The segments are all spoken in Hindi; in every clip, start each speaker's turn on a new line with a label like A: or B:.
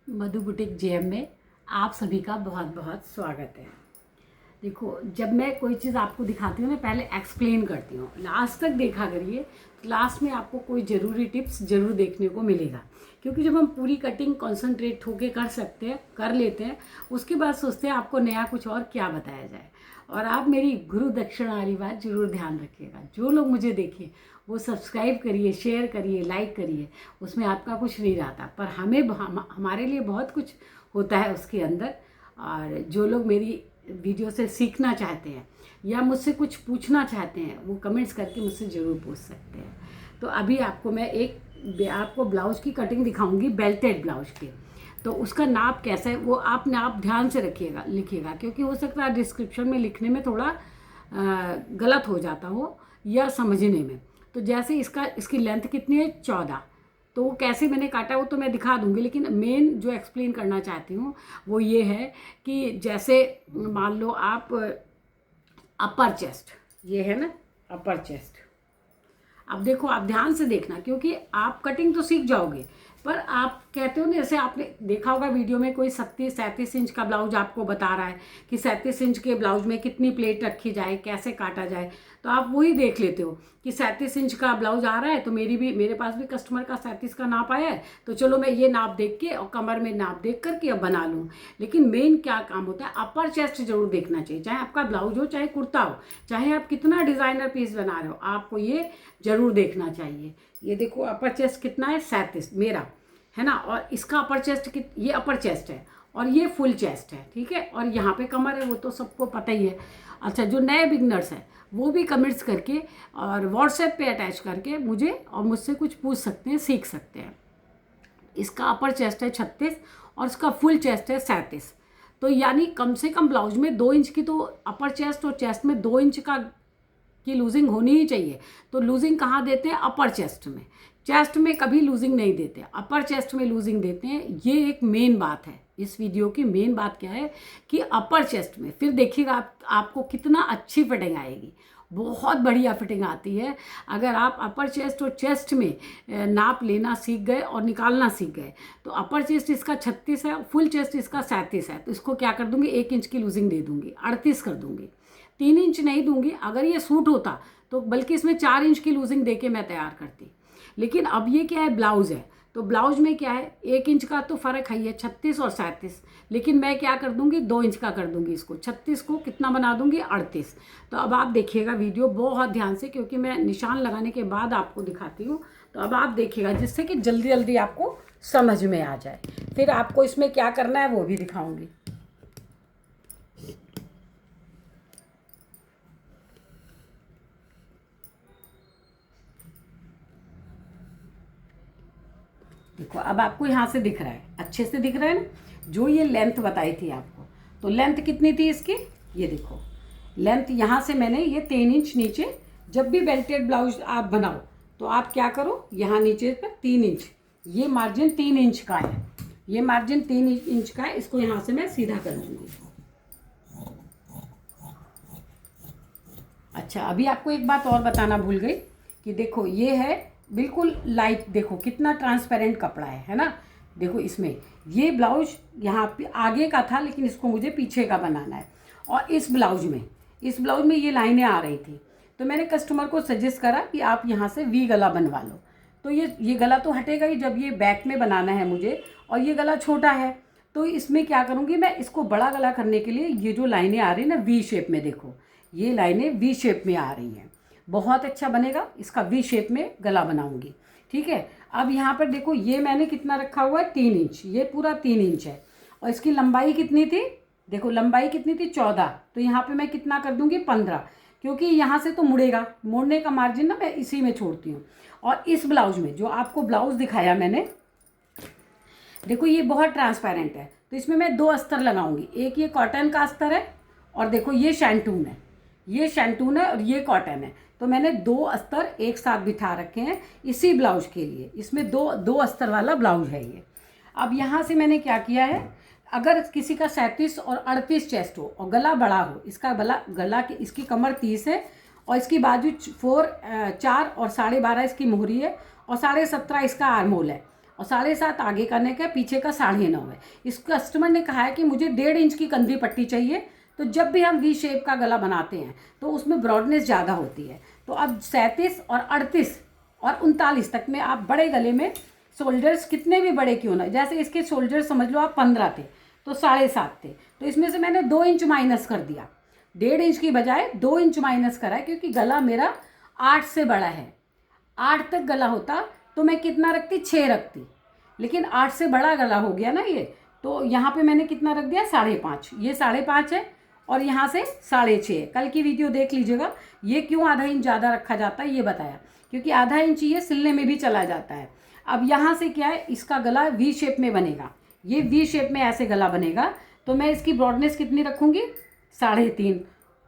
A: मधु बुटीक जेएम में आप सभी का बहुत बहुत स्वागत है। देखो, जब मैं कोई चीज़ आपको दिखाती हूँ ना, पहले एक्सप्लेन करती हूँ। लास्ट तक देखा करिए, तो लास्ट में आपको कोई ज़रूरी टिप्स ज़रूर देखने को मिलेगा। क्योंकि जब हम पूरी कटिंग कॉन्सेंट्रेट होके कर लेते हैं, उसके बाद सोचते हैं आपको नया कुछ और क्या बताया जाए। और आप मेरी गुरु दक्षिणा वाली बात ज़रूर ध्यान रखिएगा। जो लोग मुझे देखें वो सब्सक्राइब करिए, शेयर करिए, लाइक करिए। उसमें आपका कुछ नहीं रहता, पर हमारे लिए बहुत कुछ होता है उसके अंदर। और जो लोग मेरी वीडियो से सीखना चाहते हैं या मुझसे कुछ पूछना चाहते हैं, वो कमेंट्स करके मुझसे ज़रूर पूछ सकते हैं। तो अभी आपको ब्लाउज़ की कटिंग दिखाऊंगी, बेल्टेड ब्लाउज की। तो उसका नाप कैसा है वो आप नाप ध्यान से लिखिएगा, क्योंकि हो सकता है डिस्क्रिप्शन में लिखने में थोड़ा गलत हो जाता हो या समझने में। तो जैसे इसकी लेंथ कितनी है, 14। तो वो कैसे मैंने काटा वो तो मैं दिखा दूंगी, लेकिन मेन जो एक्सप्लेन करना चाहती हूँ वो ये है कि जैसे मान लो आप अपर चेस्ट, ये है ना अपर चेस्ट। अब देखो, आप ध्यान से देखना, क्योंकि आप कटिंग तो सीख जाओगे, पर आप कहते हो ना, जैसे आपने देखा होगा वीडियो में कोई 37 इंच का ब्लाउज आपको बता रहा है कि 37 इंच के ब्लाउज में कितनी प्लेट रखी जाए, कैसे काटा जाए। तो आप वही देख लेते हो कि 37 इंच का ब्लाउज आ रहा है, तो मेरे पास भी कस्टमर का 37 का नाप आया है, तो चलो मैं ये नाप देख के और कमर में नाप देख करके अब बना लूँ। लेकिन मेन क्या काम होता है, अपर चेस्ट जरूर देखना चाहिए। चाहे आपका ब्लाउज हो, चाहे कुर्ता हो, चाहे आप कितना डिज़ाइनर पीस बना रहे हो, आपको ये जरूर देखना चाहिए। ये देखो अपर चेस्ट कितना है, 37 मेरा है ना। और इसका अपर चेस्ट ये अपर चेस्ट है और ये फुल चेस्ट है, ठीक है। और यहाँ पे कमर है, वो तो सबको पता ही है। अच्छा, जो नए बिगनर्स हैं वो भी कमेंट्स करके और व्हाट्सएप पे अटैच करके मुझसे कुछ पूछ सकते हैं, सीख सकते हैं। इसका अपर चेस्ट है 36 और इसका फुल चेस्ट है 37। तो यानी कम से कम ब्लाउज में 2 इंच की तो अपर चेस्ट और चेस्ट में 2 इंच की लूजिंग होनी ही चाहिए। तो लूजिंग कहाँ देते हैं, अपर चेस्ट में। चेस्ट में कभी लूजिंग नहीं देते, अपर चेस्ट में लूजिंग देते हैं। ये एक मेन बात है इस वीडियो की। मेन बात क्या है कि अपर चेस्ट में फिर देखिएगा आपको कितना अच्छी फिटिंग आएगी। बहुत बढ़िया फिटिंग आती है अगर आप अपर चेस्ट और चेस्ट में नाप लेना सीख गए और निकालना सीख गए। तो अपर चेस्ट इसका 36 है, फुल चेस्ट इसका 37 है। तो इसको क्या कर दूंगी, 1 इंच की लूजिंग दे दूंगी, 38 कर दूंगी। 3 इंच नहीं दूंगी। अगर ये सूट होता तो बल्कि इसमें 4 इंच की लूजिंग देके मैं तैयार करती। लेकिन अब ये क्या है, ब्लाउज है, तो ब्लाउज में क्या है, 1 इंच का तो फ़र्क है, ये 36 और 37। लेकिन मैं क्या कर दूंगी, 2 इंच का कर दूंगी इसको। 36 को कितना बना दूंगी, 38। तो अब आप देखिएगा वीडियो बहुत ध्यान से, क्योंकि मैं निशान लगाने के बाद आपको दिखाती हूँ। तो अब आप देखिएगा, जिससे कि जल्दी जल्दी आपको समझ में आ जाए। फिर आपको इसमें क्या करना है वो भी दिखाऊंगी। देखो, अब आपको यहाँ से दिख रहा है, अच्छे से दिख रहा है ना। जो ये लेंथ बताई थी आपको, तो लेंथ कितनी थी इसकी, ये देखो लेंथ। यहाँ से मैंने ये 3 इंच नीचे, जब भी बेल्टेड ब्लाउज आप बनाओ तो आप क्या करो, यहाँ नीचे पर 3 इंच, ये मार्जिन 3 इंच का है, ये मार्जिन 3 इंच का है। इसको यहाँ से मैं सीधा कर दूँगी। अच्छा, अभी आपको एक बात और बताना भूल गई कि देखो ये है बिल्कुल लाइट, देखो कितना ट्रांसपेरेंट कपड़ा है ना। देखो इसमें ये ब्लाउज यहाँ पे आगे का था, लेकिन इसको मुझे पीछे का बनाना है। और इस ब्लाउज में ये लाइनें आ रही थी, तो मैंने कस्टमर को सजेस्ट करा कि आप यहाँ से वी गला बनवा लो। तो ये गला तो हटेगा ही जब ये बैक में बनाना है मुझे, और ये गला छोटा है। तो इसमें क्या करूँगी मैं, इसको बड़ा गला करने के लिए ये जो लाइनें आ रही है ना वी शेप में, देखो ये लाइनें वी शेप में आ रही हैं, बहुत अच्छा बनेगा। इसका वी शेप में गला बनाऊंगी, ठीक है। अब यहाँ पर देखो, ये मैंने कितना रखा हुआ है, 3 इंच, ये पूरा 3 इंच है। और इसकी लंबाई कितनी थी, देखो लंबाई कितनी थी, 14। तो यहाँ पे मैं कितना कर दूंगी, 15, क्योंकि यहाँ से तो मुड़ेगा, मोड़ने का मार्जिन ना मैं इसी में छोड़ती हूँ। और इस ब्लाउज में जो आपको ब्लाउज दिखाया मैंने, देखो ये बहुत ट्रांसपेरेंट है, तो इसमें मैं 2 अस्तर लगाऊंगी। एक ये कॉटन का अस्तर है, और देखो ये शैंटून है, ये शैंटून है और ये कॉटन है। तो मैंने 2 अस्तर एक साथ बिठा रखे हैं इसी ब्लाउज के लिए। इसमें दो अस्तर वाला ब्लाउज है ये। अब यहाँ से मैंने क्या किया है, अगर किसी का 37 और 38 चेस्ट हो और गला बड़ा हो, इसका गला की इसकी कमर 30 है और इसकी बाजू 4 और 12.5 इसकी मोहरी है और 17.5 इसका आर्म होल है। और 7.5 आगे का नेक है, पीछे का 9.5 है। इस कस्टमर ने कहा है कि मुझे 1.5 इंच की कंधी पट्टी चाहिए। तो जब भी हम वी शेप का गला बनाते हैं तो उसमें ब्रॉडनेस ज़्यादा होती है। तो अब 37 और 38 और 39 तक में आप बड़े गले में शोल्डर्स कितने भी बड़े क्यों ना, जैसे इसके शोल्डर समझ लो आप 15 थे तो 7.5 थे, तो इसमें से मैंने 2 इंच माइनस कर दिया। 1.5 इंच की बजाय 2 इंच माइनस करा है, क्योंकि गला मेरा 8 से बड़ा है। 8 तक गला होता तो मैं कितना रखती, 6 रखती, लेकिन 8 से बड़ा गला हो गया ना ये, तो यहाँ पे मैंने कितना रख दिया, 5.5। ये 5.5 है और यहाँ से 6.5। कल की वीडियो देख लीजिएगा। ये क्यों आधा इंच ज़्यादा रखा जाता है ये बताया, क्योंकि आधा इंच ये सिलने में भी चला जाता है। अब यहाँ से क्या है, इसका गला वी शेप में बनेगा, ये वी शेप में ऐसे गला बनेगा। तो मैं इसकी ब्रॉडनेस कितनी रखूँगी, 3.5।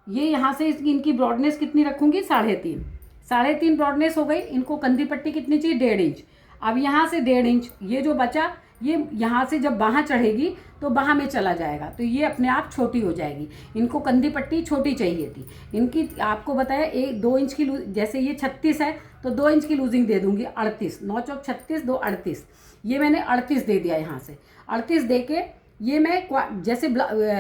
A: ये यहाँ से इनकी ब्रॉडनेस कितनी रखूँगी, 3.5। 3.5 ब्रॉडनेस हो गई। इनको कंधी पट्टी कितनी चाहिए, 1.5 इंच। अब यहाँ से 1.5 इंच, ये जो बचा ये यहाँ से जब बाहाँ चढ़ेगी तो बाहाँ में चला जाएगा, तो ये अपने आप छोटी हो जाएगी। इनको कंधी पट्टी छोटी चाहिए थी। इनकी आपको बताया 2 इंच की, जैसे ये 36 है तो 2 इंच की लूजिंग दे दूंगी, 38। 9 चौक 36, 2 38। ये मैंने 38 दे दिया। यहाँ से 38 दे के ये मैं जैसे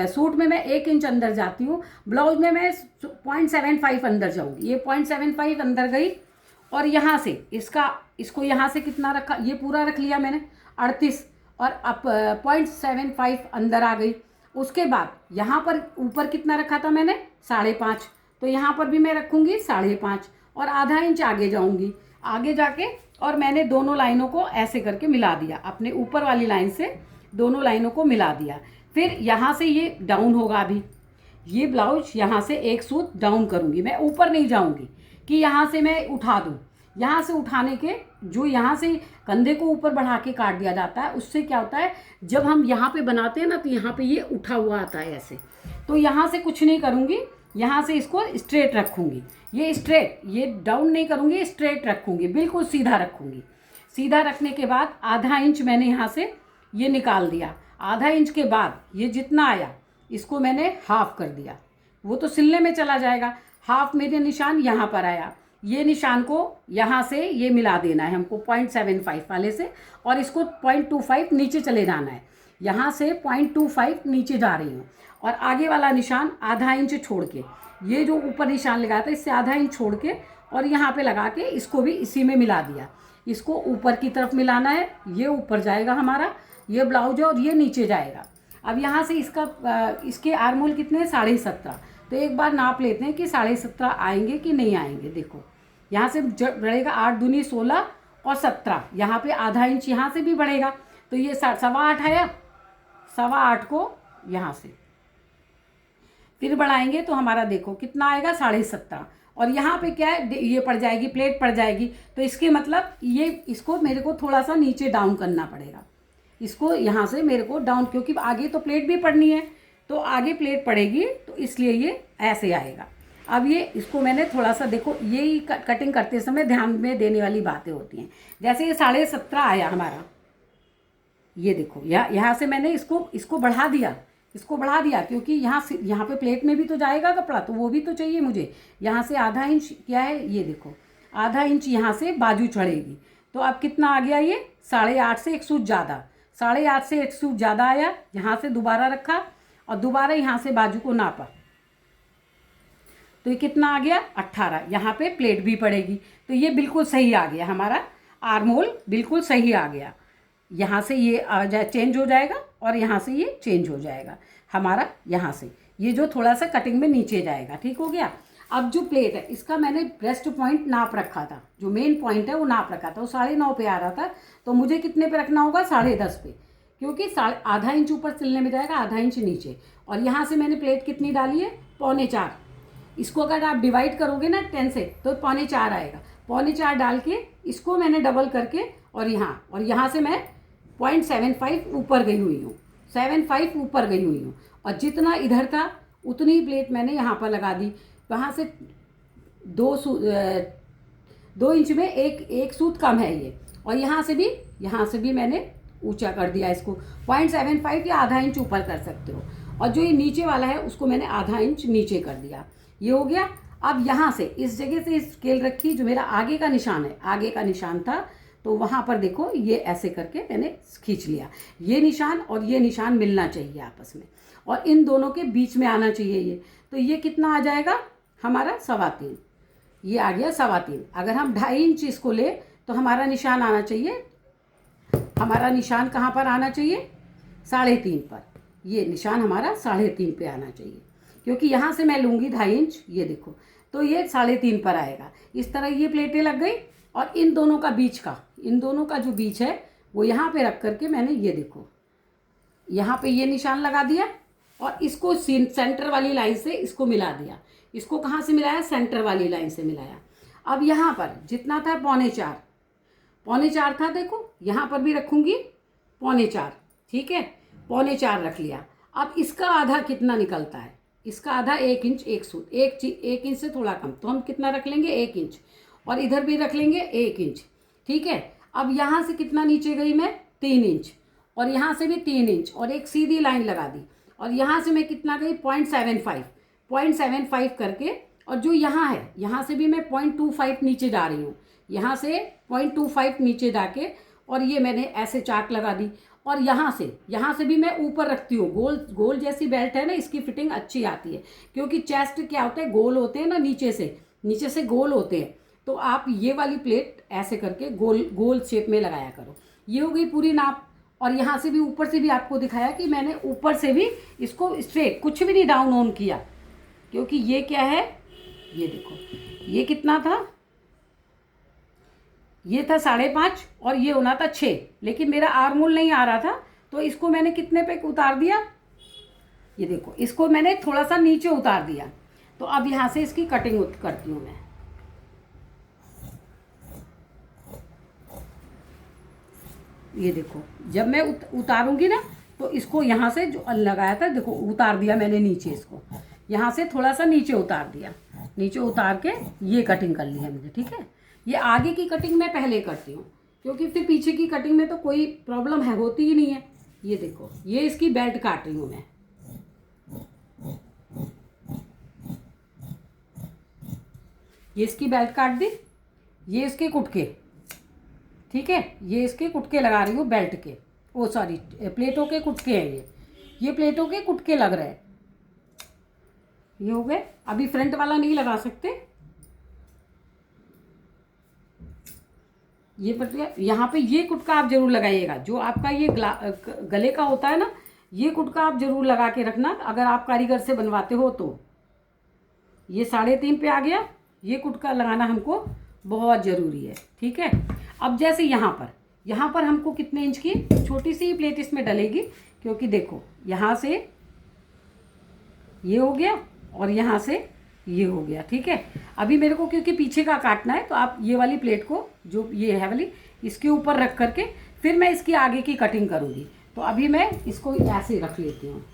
A: सूट में मैं 1 इंच अंदर जाती हूँ, ब्लाउज में मैं 0.75 अंदर जाऊँगी। ये 0.75 अंदर गई और यहाँ से इसको यहाँ से कितना रखा, ये पूरा रख लिया मैंने 38, और अब 0.75 अंदर आ गई। उसके बाद यहाँ पर ऊपर कितना रखा था मैंने, 5.5, तो यहाँ पर भी मैं रखूँगी 5.5 और आधा इंच आगे जाऊँगी। आगे जाके और मैंने दोनों लाइनों को ऐसे करके मिला दिया, अपने ऊपर वाली लाइन से दोनों लाइनों को मिला दिया। फिर यहाँ से ये डाउन होगा। अभी ये ब्लाउज यहाँ से एक सूत डाउन करूँगी, मैं ऊपर नहीं जाऊँगी कि यहाँ से मैं उठा दूँ। यहाँ से उठाने के जो यहाँ से कंधे को ऊपर बढ़ा के काट दिया जाता है, उससे क्या होता है, जब हम यहाँ पे बनाते हैं ना तो यहाँ पे ये उठा हुआ आता है ऐसे। तो यहाँ से कुछ नहीं करूँगी, यहाँ से इसको स्ट्रेट रखूँगी। ये स्ट्रेट, ये डाउन नहीं करूँगी, स्ट्रेट रखूँगी, बिल्कुल सीधा रखूँगी। सीधा रखने के बाद आधा इंच मैंने यहाँ से ये निकाल दिया। आधा इंच के बाद ये जितना आया इसको मैंने हाफ कर दिया, वो तो सिलने में चला जाएगा। हाफ मेरे निशान यहाँ पर आया, ये निशान को यहाँ से ये मिला देना है हमको 0.75 वाले से, और इसको 0.25 नीचे चले जाना है। यहाँ से 0.25 नीचे जा रही हूँ और आगे वाला निशान आधा इंच छोड़ के, ये जो ऊपर निशान लगाया था इससे आधा इंच छोड़ के और यहाँ पे लगा के इसको भी इसी में मिला दिया। इसको ऊपर की तरफ मिलाना है, ये ऊपर जाएगा हमारा, ये ब्लाउज है और ये नीचे जाएगा। अब यहाँ से इसके आर्मोल कितने हैं, 17.5। तो एक बार नाप लेते हैं कि 17.5 आएंगे कि नहीं आएंगे। देखो यहाँ से बढ़ेगा 8 दूनी 16 और 17, यहाँ पे आधा इंच यहाँ से भी बढ़ेगा, तो ये 8.25 आया। 8.25 को यहाँ से फिर बढ़ाएंगे तो हमारा देखो कितना आएगा, 17.5। और यहाँ पे क्या है, ये पड़ जाएगी, प्लेट पड़ जाएगी, तो इसके मतलब ये इसको मेरे को थोड़ा सा नीचे डाउन करना पड़ेगा। इसको यहाँ से मेरे को डाउन, क्योंकि आगे तो प्लेट भी पड़नी है, तो आगे प्लेट पड़ेगी, तो इसलिए ये ऐसे आएगा। अब ये इसको मैंने थोड़ा सा, देखो यही कटिंग करते समय ध्यान में देने वाली बातें होती हैं। जैसे ये 17.5 आया हमारा, ये देखो यहाँ से मैंने इसको बढ़ा दिया, क्योंकि यहाँ पे प्लेट में भी तो जाएगा कपड़ा, तो वो भी तो चाहिए मुझे। यहाँ से आधा इंच क्या है, ये देखो आधा इंच यहाँ से बाजू चढ़ेगी, तो अब कितना आ गया, ये 8.5 से 1 सूत ज़्यादा, 8.5 से 1 सूत ज़्यादा आया। यहाँ से दोबारा रखा और दोबारा यहाँ से बाजू को नापा, तो ये कितना आ गया, 18। यहाँ पे प्लेट भी पड़ेगी, तो ये बिल्कुल सही आ गया हमारा आर्महोल, बिल्कुल सही आ गया। यहाँ से ये चेंज हो जाएगा और यहाँ से ये चेंज हो जाएगा हमारा, यहाँ से ये जो थोड़ा सा कटिंग में नीचे जाएगा, ठीक हो गया। अब जो प्लेट है इसका मैंने ब्रेस्ट पॉइंट नाप रखा था, जो मेन पॉइंट है वो नाप रखा था, वो 9.5 पे आ रहा था, तो मुझे कितने पे रखना होगा, 10.5 पे, क्योंकि आधा इंच ऊपर सिलने में जाएगा, आधा इंच नीचे। और यहाँ से मैंने प्लेट कितनी डाली है, 3.25। इसको अगर आप डिवाइड करोगे ना 10 से तो 3.25 आएगा। 3.25 डाल के इसको मैंने डबल करके और यहाँ से मैं 0.75 ऊपर गई हुई हूँ, 7.5 ऊपर गई हुई हूँ, और जितना इधर था उतनी प्लेट मैंने यहाँ पर लगा दी। वहाँ से 2 इंच में एक सूत कम है ये, और यहाँ से भी मैंने ऊंचा कर दिया इसको, 0.75 या आधा इंच ऊपर कर सकते हो। और जो ये नीचे वाला है उसको मैंने आधा इंच नीचे कर दिया, ये हो गया। अब यहाँ से इस जगह से स्केल रखी, जो मेरा आगे का निशान है, आगे का निशान था तो वहाँ पर देखो ये ऐसे करके मैंने खींच लिया। ये निशान और ये निशान मिलना चाहिए आपस में, और इन दोनों के बीच में आना चाहिए ये। तो ये कितना आ जाएगा हमारा 3.25, ये आ गया 3.25। अगर हम 2.5 इंच इसको ले तो हमारा निशान आना चाहिए, हमारा निशान कहाँ पर आना चाहिए, 3.5 पर। ये निशान हमारा 3.5 पे आना चाहिए, क्योंकि यहाँ से मैं लूँगी 2.5 इंच, ये देखो, तो ये 3.5 पर आएगा। इस तरह ये प्लेटें लग गई, और इन दोनों का बीच का, इन दोनों का जो बीच है वो यहाँ पे रख करके मैंने ये देखो यहाँ पे ये निशान लगा दिया, और इसको सेंटर वाली लाइन से इसको मिला दिया। इसको कहाँ से मिलाया, सेंटर वाली लाइन से मिलाया। अब यहाँ पर जितना था 3.25, 3.25 था, देखो यहाँ पर भी रखूँगी 3.25, ठीक है, 3.25 रख लिया। अब इसका आधा कितना निकलता है, इसका आधा 1 इंच, एक सूत, 1 इंच से थोड़ा कम, तो हम कितना रख लेंगे, 1 इंच, और इधर भी रख लेंगे 1 इंच, ठीक है। अब यहाँ से कितना नीचे गई मैं, 3 इंच, और यहाँ से भी 3 इंच, और एक सीधी लाइन लगा दी, और यहाँ से मैं कितना गई 0.75 करके, और जो यहाँ है यहाँ से भी मैं 0.25 नीचे जा रही हूँ, यहाँ से 0.25 नीचे जाके, और ये मैंने ऐसे चाक लगा दी। और यहाँ से भी मैं ऊपर रखती हूँ, गोल जैसी बेल्ट है ना, इसकी फिटिंग अच्छी आती है, क्योंकि चेस्ट क्या होता है, गोल होते हैं ना, नीचे से गोल होते हैं। तो आप ये वाली प्लेट ऐसे करके गोल शेप में लगाया करो। ये हो गई पूरी नाप। और यहाँ से भी, ऊपर से भी आपको दिखाया कि मैंने ऊपर से भी इसको स्ट्रेट, कुछ भी नहीं डाउन ऑन किया, क्योंकि ये क्या है, ये देखो, ये कितना था, ये था 5.5, और ये होना था 6, लेकिन मेरा आर्मोल नहीं आ रहा था, तो इसको मैंने कितने पे उतार दिया, ये देखो, इसको मैंने थोड़ा सा नीचे उतार दिया। तो अब यहाँ से इसकी कटिंग करती हूँ मैं। ये देखो, जब मैं उतारूंगी ना, तो इसको यहाँ से जो लगाया था, देखो उतार दिया मैंने नीचे, इसको यहाँ से थोड़ा सा नीचे उतार दिया, नीचे उतार के ये कटिंग कर ली है मुझे, ठीक है। ये आगे की कटिंग मैं पहले करती हूँ, क्योंकि फिर पीछे की कटिंग में तो कोई प्रॉब्लम है, होती ही नहीं है। ये देखो, ये इसकी बेल्ट काट रही हूँ मैं, ये इसकी बेल्ट काट दी, ये इसके कुटके, ठीक है, ये इसके कुटके लगा रही हूँ बेल्ट के, ओ सॉरी, प्लेटों के कुटके हैं ये प्लेटों के कुटके लग रहे हैं। ये हो गए। अभी फ्रंट वाला नहीं लगा सकते, ये पटिया यहाँ पे, ये कुटका आप जरूर लगाइएगा, जो आपका ये गले का होता है ना, ये कुटका आप जरूर लगा के रखना, अगर आप कारीगर से बनवाते हो तो। ये 3.5 पे आ गया, ये कुटका लगाना हमको बहुत ज़रूरी है, ठीक है। अब जैसे यहाँ पर हमको कितने इंच की छोटी सी प्लेट इसमें डलेगी, क्योंकि देखो यहाँ से ये हो गया, और यहाँ से ये हो गया, ठीक है। अभी मेरे को क्योंकि पीछे का काटना है, तो आप ये वाली प्लेट को, जो ये है वाली, इसके ऊपर रख करके फिर मैं इसकी आगे की कटिंग करूँगी। तो अभी मैं इसको ऐसे रख लेती हूँ,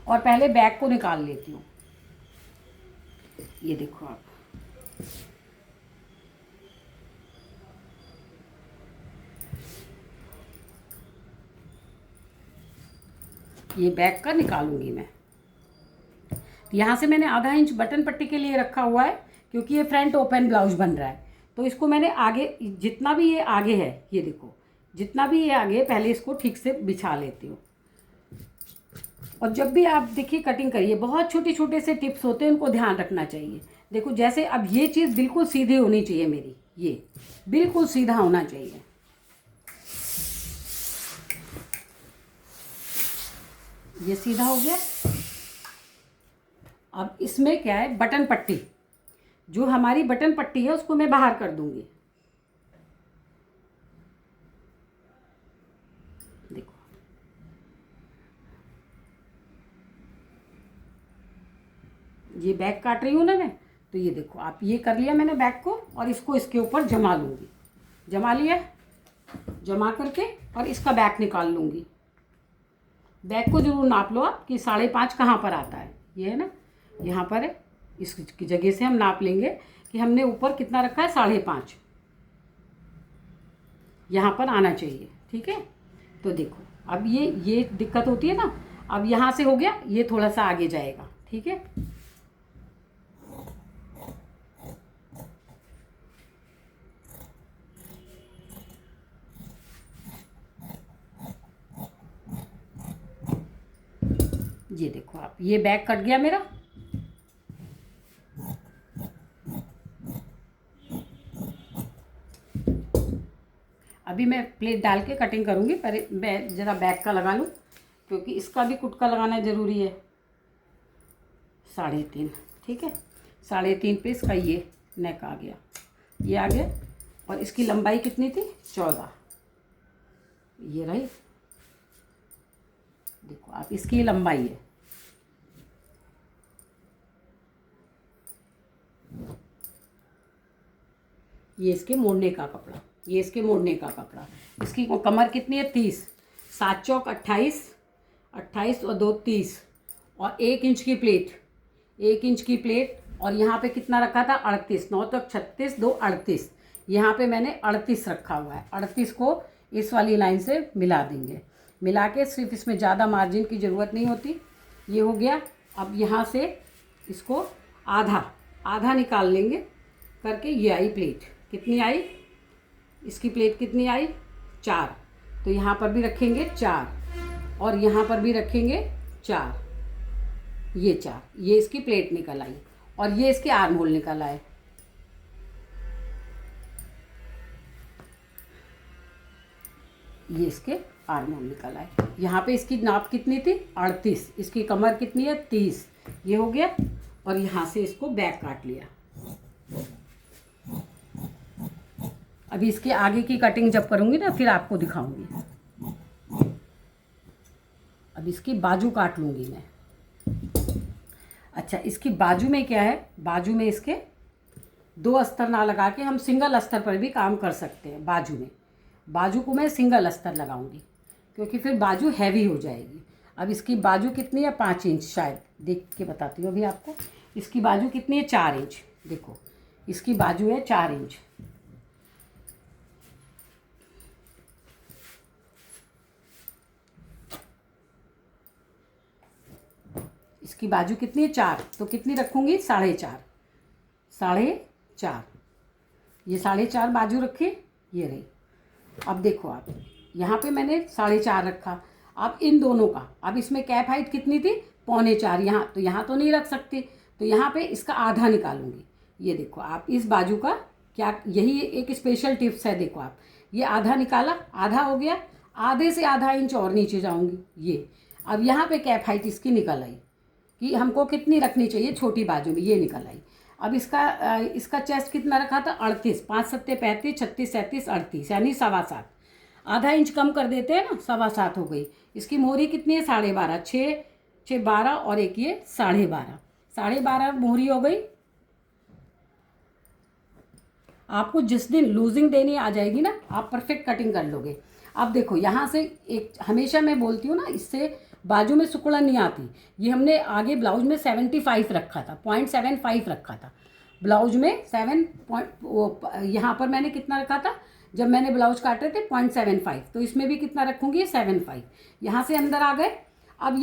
A: और पहले बैक को निकाल लेती हूँ। ये देखो आप, ये बैक का निकालूंगी मैं। यहाँ से मैंने आधा इंच बटन पट्टी के लिए रखा हुआ है, क्योंकि ये फ्रंट ओपन ब्लाउज बन रहा है। तो इसको मैंने आगे, जितना भी ये आगे है, ये देखो, जितना भी ये आगे, पहले इसको ठीक से बिछा लेती हूँ। और जब भी आप देखिए कटिंग करिए, बहुत छोटे छोटे से टिप्स होते हैं, उनको ध्यान रखना चाहिए। देखो जैसे अब ये चीज़ बिल्कुल सीधी होनी चाहिए मेरी, ये बिल्कुल सीधा होना चाहिए। ये सीधा हो गया। अब इसमें क्या है, बटन पट्टी, जो हमारी बटन पट्टी है उसको मैं बाहर कर दूंगी। देखो, ये बैक काट रही हूँ ना मैं, तो ये देखो आप, ये कर लिया मैंने बैक को, और इसको इसके ऊपर जमा लूँगी। जमा लिया, जमा करके और इसका बैक निकाल लूँगी। बैक को जरूर नाप लो आप कि 5.5 कहाँ पर आता है। ये है ना, यहाँ पर है, इस जगह से हम नाप लेंगे कि हमने ऊपर कितना रखा है, 5.5 यहाँ पर आना चाहिए, ठीक है। तो देखो अब ये दिक्कत होती है ना, अब यहाँ से हो गया, ये थोड़ा सा आगे जाएगा, ठीक है। ये देखो आप, ये बैक कट गया मेरा। अभी मैं प्लेट डाल के कटिंग करूँगी, पर मैं ज़रा बैक का लगा लूँ क्योंकि इसका भी कुटका लगाना ज़रूरी है। 3.5, ठीक है, 3.5 पे इसका ये नेक आ गया, ये आ गया। और इसकी लंबाई कितनी थी? 14, ये रही। देखो आप, इसकी लंबाई है। ये इसके मोड़ने का कपड़ा, ये इसके मोड़ने का कपड़ा। इसकी कमर कितनी है? 30, 7 चौक 28, 28 और 2 30, और 1 इंच की प्लेट, 1 इंच की प्लेट। और यहाँ पे कितना रखा था? 38, 9 तक 36, 2 38। यहाँ पे मैंने 38 रखा हुआ है। 38 को इस वाली लाइन से मिला देंगे, मिला के सिर्फ इसमें ज़्यादा मार्जिन की ज़रूरत नहीं होती। ये हो गया। अब यहाँ से इसको आधा आधा निकाल लेंगे करके। ये आई प्लेट, कितनी आई? इसकी प्लेट कितनी आई? 4। तो यहाँ पर भी रखेंगे 4, और यहाँ पर भी रखेंगे 4, ये 4। ये इसकी प्लेट निकल आई, और ये इसके आर्म होल निकल आए। ये इसके आर्म होल निकल आए। यहाँ पे इसकी नाप कितनी थी? 38। इसकी कमर कितनी है? 30। ये हो गया। और यहाँ से इसको बैक काट लिया। अभी इसके आगे की कटिंग जब करूँगी ना, फिर आपको दिखाऊंगी। अब इसकी बाजू काट लूँगी मैं। अच्छा, इसकी बाजू में क्या है? बाजू में इसके 2 अस्तर ना लगा के हम सिंगल अस्तर पर भी काम कर सकते हैं। बाजू में, बाजू को मैं सिंगल अस्तर लगाऊंगी क्योंकि फिर बाजू हैवी हो जाएगी। अब इसकी बाजू कितनी है? 5 इंच, शायद देख के बताती हूँ अभी आपको। इसकी बाजू कितनी है? 4 इंच। देखो, इसकी बाजू है 4 इंच। इसकी बाजू कितनी है? 4। तो कितनी रखूँगी? 4.5, 4.5। ये 4.5 बाजू रखी, ये रही। अब देखो आप, यहाँ पे मैंने 4.5 रखा। अब इन दोनों का, अब इसमें कैप हाइट कितनी थी? 3.25। यहाँ तो, यहाँ तो नहीं रख सकती, तो यहाँ पे इसका आधा निकालूंगी। ये देखो आप, इस बाजू का क्या, यही एक स्पेशल टिप्स है। देखो आप, ये आधा निकाला, आधा हो गया। आधे से आधा इंच और नीचे जाऊंगी। ये अब यहाँ पे कैप हाइट इसकी निकल आई कि हमको कितनी रखनी चाहिए छोटी बाजू में, ये निकल आई। अब इसका चेस्ट कितना रखा था? 38, 5 7 35, 36 37 38, यानी 7.25। आधा इंच कम कर देते हैं ना, 7.25 हो गई। इसकी मोहरी कितनी है? 12.5, 6 6 12, और एक ये 12.5, 12.5 मोहरी हो गई। आपको जिस दिन लूजिंग देनी आ जाएगी ना, आप परफेक्ट कटिंग कर लोगे। अब देखो, यहाँ से एक, हमेशा मैं बोलती हूँ ना, इससे बाजू में सुकड़न नहीं आती। ये हमने आगे ब्लाउज में 75 रखा था, 0.75 रखा था ब्लाउज में। 7 यहाँ पर मैंने कितना रखा था जब मैंने ब्लाउज काटे थे? 0.75। तो इसमें भी कितना रखूँगी? 75। यहाँ से अंदर आ गए। अब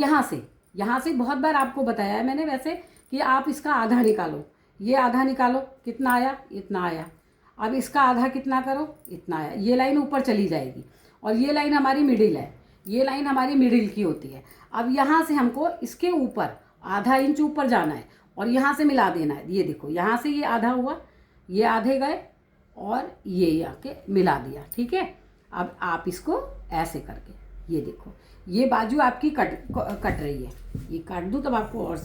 A: यहाँ से बहुत बार आपको बताया है मैंने वैसे कि आप इसका आधा निकालो। ये आधा निकालो, कितना आया? इतना आया। अब इसका आधा कितना करो? इतना आया। ये लाइन ऊपर चली जाएगी, और ये लाइन हमारी मिडिल है। ये लाइन हमारी मिडिल की होती है। अब यहाँ से हमको इसके ऊपर आधा इंच ऊपर जाना है, और यहाँ से मिला देना है। ये देखो, यहाँ से ये आधा हुआ, ये आधे गए, और ये आके मिला दिया। ठीक है। अब आप इसको ऐसे करके, ये देखो, ये बाजू आपकी कट रही है। ये काट दूँ तब आपको और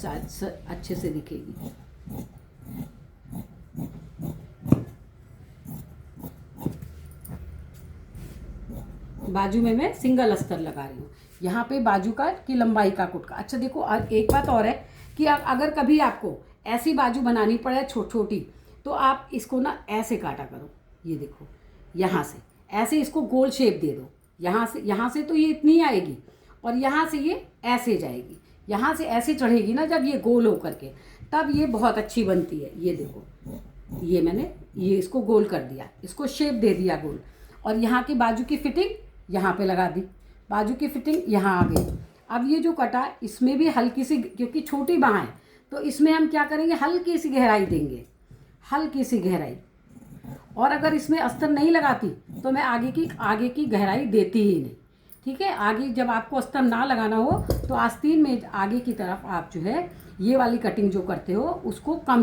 A: अच्छे से दिखेगी। बाजू में मैं सिंगल अस्तर लगा रही हूँ। यहाँ पे बाजू का की लंबाई का कुटका। अच्छा देखो, एक बात और है कि अगर कभी आपको ऐसी बाजू बनानी पड़े छोटी, तो आप इसको ना ऐसे काटा करो। ये देखो, यहाँ से ऐसे इसको गोल शेप दे दो। यहाँ से तो ये इतनी आएगी, और यहाँ से ये ऐसे जाएगी। यहाँ से ऐसे चढ़ेगी ना जब ये गोल हो करके, तब ये बहुत अच्छी बनती है। ये देखो, ये मैंने ये इसको गोल कर दिया, इसको शेप दे दिया गोल। और यहाँ की बाजू की फिटिंग यहाँ पे लगा दी, बाजू की फिटिंग यहाँ आ गई। अब ये जो कटा, इसमें भी हल्की सी, क्योंकि छोटी बाँह है, तो इसमें हम क्या करेंगे? हल्की सी गहराई देंगे, हल्की सी गहराई। और अगर इसमें अस्तर नहीं लगाती तो मैं आगे की गहराई देती ही नहीं। ठीक है। आगे जब आपको अस्तर ना लगाना हो तो आस्तीन में आगे की तरफ आप जो है ये वाली कटिंग जो करते हो उसको कम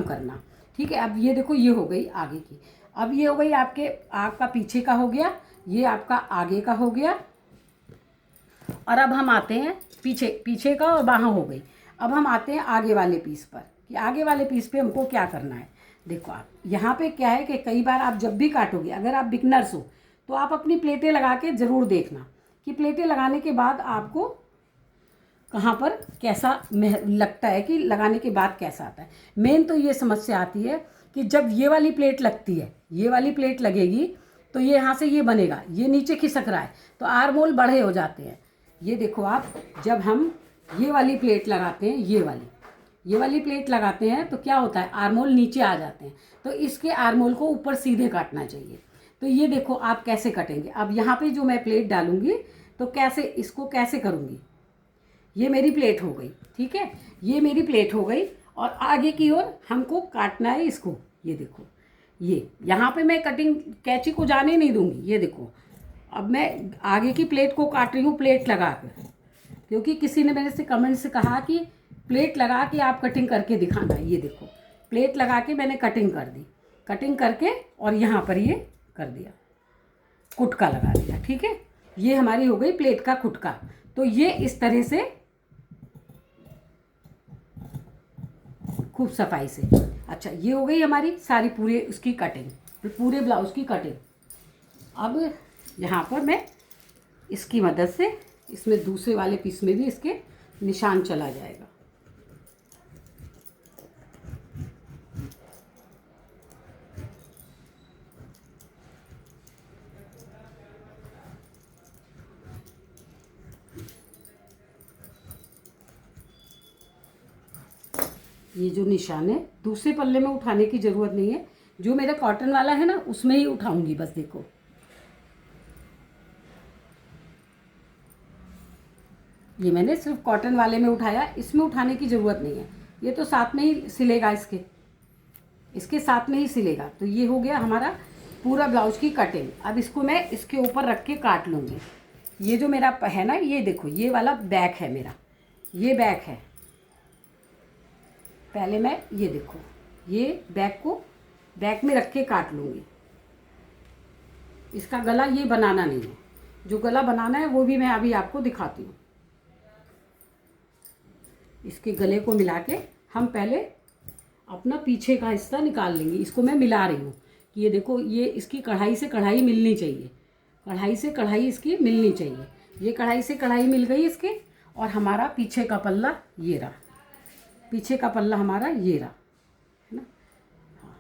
A: करना। ठीक है। अब ये देखो ये हो गई आगे की। अब ये हो गई आपका पीछे का हो गया, ये आपका आगे का हो गया। और अब हम आते हैं पीछे का और बाहाँ हो गई। अब हम आते हैं आगे वाले पीस पर कि आगे वाले पीस पे हमको क्या करना है। देखो आप यहाँ पे क्या है कि कई बार आप जब भी काटोगे, अगर आप बिगनर्स हो तो आप अपनी प्लेटें लगा के ज़रूर देखना कि प्लेटें लगाने के बाद आपको कहाँ पर कैसा लगता है, कि लगाने के बाद कैसा आता है। मेन तो ये समस्या आती है कि जब ये वाली प्लेट लगती है, ये वाली प्लेट लगेगी तो ये यहाँ से ये बनेगा, ये नीचे खिसक रहा है तो आर्मोल बड़े हो जाते हैं। ये देखो आप, जब हम ये वाली प्लेट लगाते हैं, ये वाली प्लेट लगाते हैं तो क्या होता है, आर्मोल नीचे आ जाते हैं। तो इसके आर्मोल को ऊपर सीधे काटना चाहिए। तो ये देखो आप कैसे कटेंगे। अब यहाँ पे जो मैं प्लेट डालूंगी तो कैसे इसको कैसे करूँगी। ये मेरी प्लेट हो गई, ठीक है, ये मेरी प्लेट हो गई। और आगे की ओर हमको काटना है इसको। ये देखो, ये यहाँ पे मैं कटिंग कैंची को जाने नहीं दूंगी। ये देखो अब मैं आगे की प्लेट को काट रही हूँ प्लेट लगा कर, क्योंकि किसी ने मेरे से कमेंट से कहा कि प्लेट लगा के आप कटिंग करके दिखाना। ये देखो प्लेट लगा के मैंने कटिंग कर दी, कटिंग करके और यहाँ पर ये कर दिया, कुटका लगा दिया। ठीक है, ये हमारी हो गई प्लेट का कुटका। तो ये इस तरह से खूब सफाई से। अच्छा, ये हो गई हमारी सारी पूरे उसकी कटिंग, पूरे ब्लाउज की कटिंग। अब यहाँ पर मैं इसकी मदद से इसमें दूसरे वाले पीस में भी इसके निशान चला जाएगा। ये जो निशान है दूसरे पल्ले में उठाने की ज़रूरत नहीं है, जो मेरा कॉटन वाला है ना उसमें ही उठाऊंगी बस। देखो ये मैंने सिर्फ कॉटन वाले में उठाया, इसमें उठाने की ज़रूरत नहीं है। ये तो साथ में ही सिलेगा, इसके साथ में ही सिलेगा। तो ये हो गया हमारा पूरा ब्लाउज की कटिंग। अब इसको मैं इसके ऊपर रख के काट लूँगी। ये जो मेरा है ना, ये देखो ये वाला बैक है मेरा, ये बैक है। पहले मैं ये देखो ये बैक को बैक में रख के काट लूँगी। इसका गला ये बनाना नहीं है, जो गला बनाना है वो भी मैं अभी आपको दिखाती हूँ। इसके गले को मिला के हम पहले अपना पीछे का हिस्सा निकाल लेंगे। इसको मैं मिला रही हूँ कि ये देखो, ये इसकी कढ़ाई से कढ़ाई मिलनी चाहिए, कढ़ाई से कढ़ाई इसकी मिलनी चाहिए। ये कढ़ाई से कढ़ाई मिल गई इसके। और हमारा पीछे का पल्ला ये रहा, पीछे का पल्ला हमारा ये रहा, है ना। हाँ,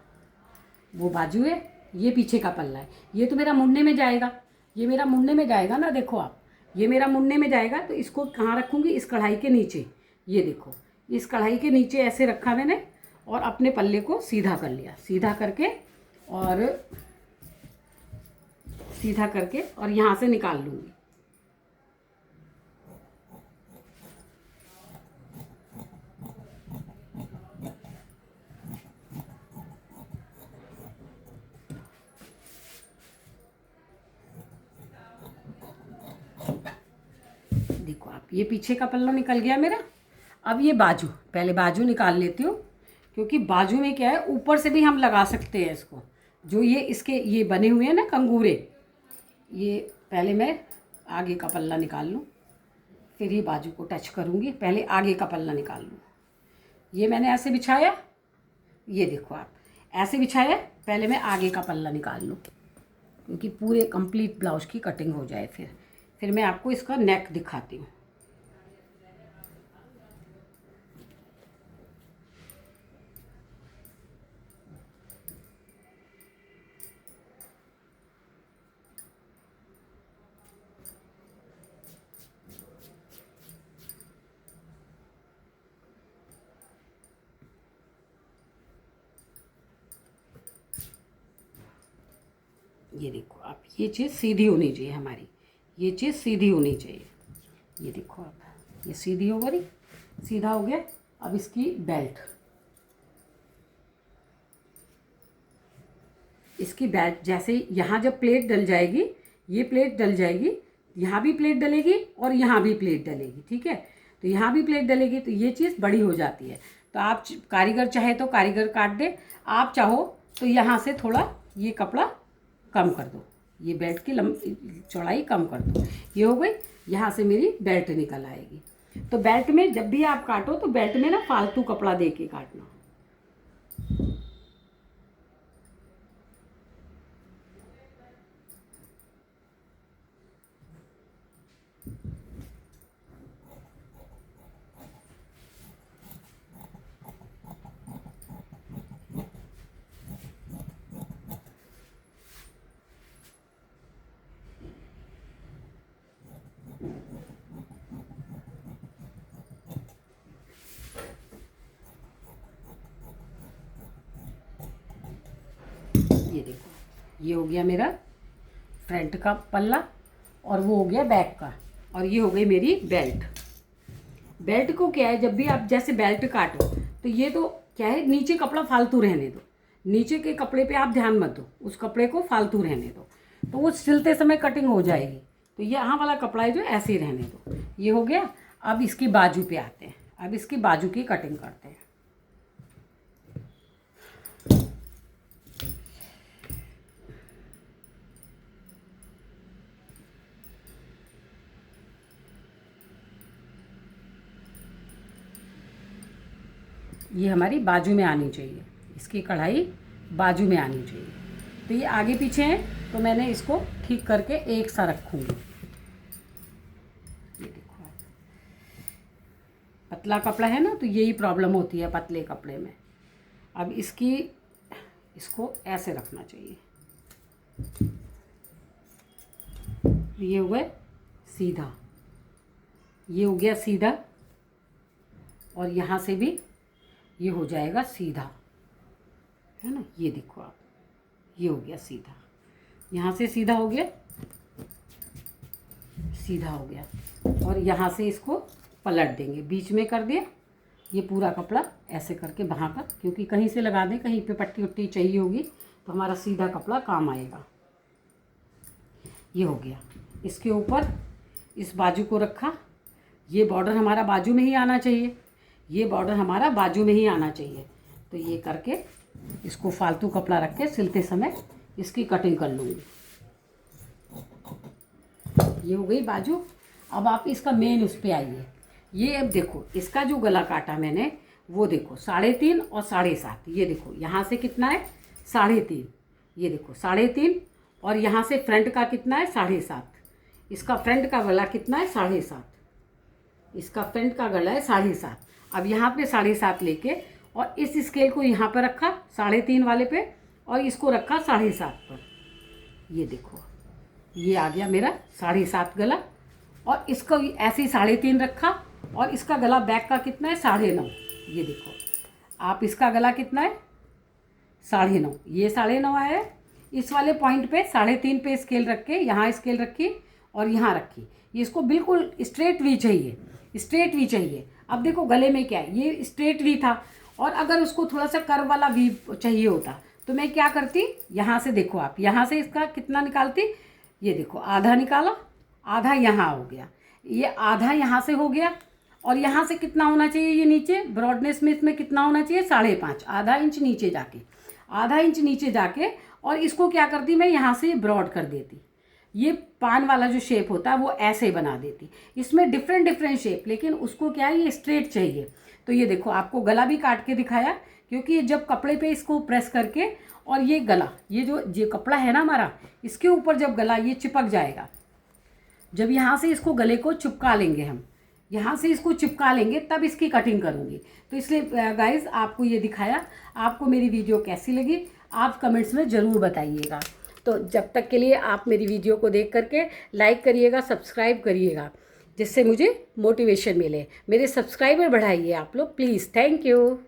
A: वो बाजू है, ये पीछे का पल्ला है। ये तो मेरा मुड़ने में जाएगा, ये मेरा मुड़ने में जाएगा ना। देखो आप, ये मेरा मुड़ने में जाएगा तो इसको कहाँ रखूँगी, इस कढ़ाई के नीचे। ये देखो इस कढ़ाई के नीचे ऐसे रखा मैंने और अपने पल्ले को सीधा कर लिया, सीधा करके और यहाँ से निकाल लूँगी। देखो आप, ये पीछे का पल्ला निकल गया मेरा। अब ये बाजू, पहले बाजू निकाल लेती हूँ, क्योंकि बाजू में क्या है, ऊपर से भी हम लगा सकते हैं इसको। जो ये इसके ये बने हुए हैं ना कंगूरे, ये पहले मैं आगे का पल्ला निकाल लूँ, फिर ये बाजू को टच करूँगी। पहले आगे का पल्ला निकाल लूँ। ये मैंने ऐसे बिछाया, ये देखो आप ऐसे बिछाया। पहले मैं आगे का पल्ला निकाल लूँ, क्योंकि पूरे कंप्लीट ब्लाउज की कटिंग हो जाए। फिर मैं आपको इसका नेक दिखाती हूँ। ये देखो आप, ये चीज़ सीधी होनी चाहिए हमारी, ये चीज़ सीधी होनी चाहिए। ये देखो आप, ये सीधी हो गई, सीधा हो गया। अब इसकी बेल्ट, इसकी बेल्ट जैसे यहाँ जब प्लेट डल जाएगी, ये प्लेट डल जाएगी यहाँ भी प्लेट डलेगी और यहाँ भी प्लेट डलेगी, ठीक है। तो यहाँ भी प्लेट डलेगी तो ये चीज़ बड़ी हो जाती है। तो आप कारीगर चाहे तो कारीगर काट दे, आप चाहो तो यहाँ से थोड़ा ये कपड़ा कम कर दो, ये बेल्ट की चौड़ाई कम कर दो। ये हो गई, यहाँ से मेरी बेल्ट निकल आएगी। तो बेल्ट में जब भी आप काटो तो बेल्ट में ना फालतू कपड़ा दे के काटना। ये देखो, ये हो गया मेरा फ्रंट का पल्ला और वो हो गया बैक का, और ये हो गई मेरी बेल्ट। बेल्ट को क्या है, जब भी आप जैसे बेल्ट काटो तो ये तो क्या है, नीचे कपड़ा फालतू रहने दो, नीचे के कपड़े पे आप ध्यान मत दो, उस कपड़े को फालतू रहने दो, तो वो सिलते समय कटिंग हो जाएगी। तो ये यहाँ वाला कपड़ा है जो ऐसे ही रहने दो। ये हो गया। अब इसकी बाजू पे आते हैं, अब इसकी बाजू की कटिंग करते हैं। ये हमारी बाजू में आनी चाहिए, इसकी कढ़ाई बाजू में आनी चाहिए। तो ये आगे पीछे है तो मैंने इसको ठीक करके एक सा रखूँगी। ये देखो, पतला कपड़ा है ना तो यही प्रॉब्लम होती है पतले कपड़े में। अब इसको ऐसे रखना चाहिए। ये हो गया सीधा, ये हो गया सीधा, और यहाँ से भी ये हो जाएगा सीधा, है ना। ये देखो आप, ये हो गया सीधा, यहाँ से सीधा हो गया, सीधा हो गया, और यहाँ से इसको पलट देंगे, बीच में कर दिया। ये पूरा कपड़ा ऐसे करके बहा कर, क्योंकि कहीं से लगा दें, कहीं पे पट्टी उट्टी चाहिए होगी तो हमारा सीधा कपड़ा काम आएगा। ये हो गया। इसके ऊपर इस बाजू को रखा, ये बॉर्डर हमारा बाजू में ही आना चाहिए, ये बॉर्डर हमारा बाजू में ही आना चाहिए। तो ये करके इसको फालतू कपड़ा रख के सिलते समय इसकी कटिंग कर लूँगी। ये हो गई बाजू। अब आप इसका मेन उस पर आइए। ये अब देखो, इसका जो गला काटा मैंने वो देखो 3.5 और 7.5। ये देखो यहाँ से कितना है 3.5, ये देखो 3.5, और यहाँ से फ्रंट का कितना है 7.5। इसका फ्रंट का गला कितना है 7.5, इसका फ्रंट का गला है 7.5। अब यहाँ पे 7.5 लेके और इस स्केल को यहाँ पर रखा 3.5 वाले पे, और इसको रखा 7.5 पर। ये देखो, ये आ गया मेरा 7.5 गला, और इसको ऐसे ही 3.5 रखा, और इसका गला बैक का कितना है 9.5। ये देखो आप, इसका गला कितना है 9.5, ये 9.5 आया है। इस वाले पॉइंट पे 3.5 पे स्केल रख के यहाँ स्केल रखी और यहाँ रखी। ये इसको बिल्कुल स्ट्रेट वी चाहिए, स्ट्रेट वी चाहिए। अब देखो गले में क्या है, ये स्ट्रेट वी था, और अगर उसको थोड़ा सा कर्व वाला वी चाहिए होता तो मैं क्या करती, यहाँ से देखो आप, यहाँ से इसका कितना निकालती, ये देखो आधा निकाला, आधा यहाँ हो गया, ये आधा यहाँ से हो गया, और यहाँ से कितना होना चाहिए, ये नीचे ब्रॉडनेस में इसमें कितना होना चाहिए 5.5, आधा इंच नीचे जाके, आधा इंच नीचे जाके, और इसको क्या करती मैं यहाँ से ब्रॉड कर देती। ये पान वाला जो शेप होता है वो ऐसे बना देती। इसमें डिफरेंट शेप, लेकिन उसको क्या है, ये स्ट्रेट चाहिए। तो ये देखो आपको गला भी काट के दिखाया, क्योंकि जब कपड़े पे इसको प्रेस करके, और ये गला, ये जो कपड़ा है ना हमारा, इसके ऊपर जब गला ये चिपक जाएगा, जब यहाँ से इसको गले को चिपका लेंगे हम, यहाँ से इसको चिपका लेंगे तब इसकी कटिंग करूँगी। तो इसलिए गाइज आपको ये दिखाया। आपको मेरी वीडियो कैसी लगी आप कमेंट्स में ज़रूर बताइएगा। तो जब तक के लिए आप मेरी वीडियो को देख करके लाइक करिएगा, सब्सक्राइब करिएगा, जिससे मुझे मोटिवेशन मिले। मेरे सब्सक्राइबर बढ़ाइए आप लोग प्लीज़। Thank you.